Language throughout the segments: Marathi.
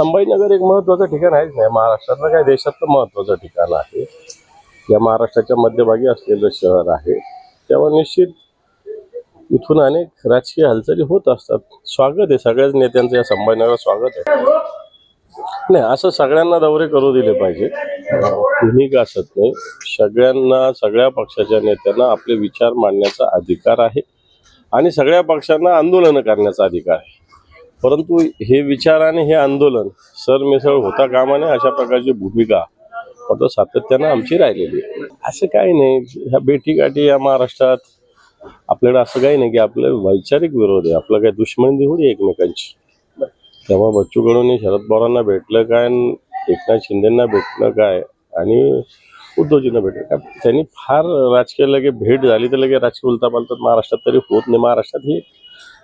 संभाजीनगर एक महत्त्वाचं ठिकाण आहेच नाही महाराष्ट्रातलं, काय देशातलं महत्त्वाचं ठिकाण आहे. या महाराष्ट्राच्या मध्यभागी असलेलं शहर आहे. तेव्हा निश्चित इथून अनेक राजकीय हालचाली होत असतात. स्वागत आहे सगळ्याच नेत्यांचं या संभाजीनगरात स्वागत आहे. नाही, असं सगळ्यांना दौरे करू दिले पाहिजे, कुणी का असत नाही. सगळ्यांना, सगळ्या पक्षाच्या नेत्यांना आपले विचार मांडण्याचा अधिकार आहे आणि सगळ्या पक्षांना आंदोलन करण्याचा अधिकार आहे. परंतु हे विचार आणि हे आंदोलन सरमिसळ होता कामा नये, अशा प्रकारची भूमिका आता सातत्यानं आमची राहिलेली आहे. असं काही नाही, ह्या भेटीगाठी या महाराष्ट्रात आपल्याकडे असं काही नाही की आपलं वैचारिक विरोध आहे, आपलं काही दुश्मनी थोडी एकमेकांची. तेव्हा बच्चू कडूंनी शरद पवारांना भेटलं काय, एकनाथ शिंदेंना भेटलं काय आणि उद्धवजींना भेटलं काय, त्यांनी फार राजकीय लगे भेट झाली तर लगे राजकीय उलथापालथात महाराष्ट्रात तरी होत नाही. महाराष्ट्रात ही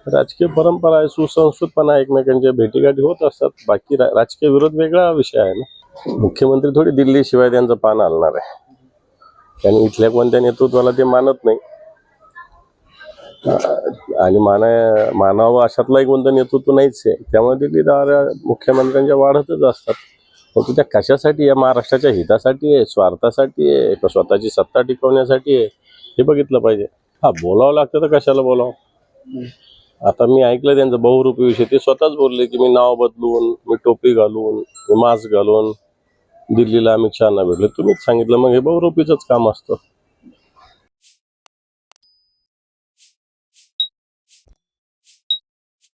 राजकीय परंपरा आहे, सुसंस्कृतपणा, एकमेकांच्या भेटीगाठी होत असतात. बाकी राजकीय विरोध वेगळा विषय आहे ना. मुख्यमंत्री थोडी दिल्ली शिवाय त्यांचं पान हलणार आहे, त्यांनी इथल्या कोणत्या नेतृत्वाला ते मानत नाही आणि मानावं अशातलाही कोणतं नेतृत्व नाहीच आहे. त्यामुळे दिल्ली दारा मुख्यमंत्र्यांच्या वाढतच असतात. मग त्या कशासाठी, या महाराष्ट्राच्या हितासाठी आहे, स्वार्थासाठी आहे का स्वतःची सत्ता टिकवण्यासाठी आहे, हे बघितलं पाहिजे. हा, बोलावं लागतं तर कशाला बोलावं. आता मी ऐकलं त्यांचं बहुरूपी विषय, ते स्वतःच बोलले की मी नाव बदलून, मी टोपी घालून, मी मास्क घालून दिल्लीला अमित शहांना भेटले. तुम्हीच सांगितलं, मग हे बहुरूपीचंच काम असतं.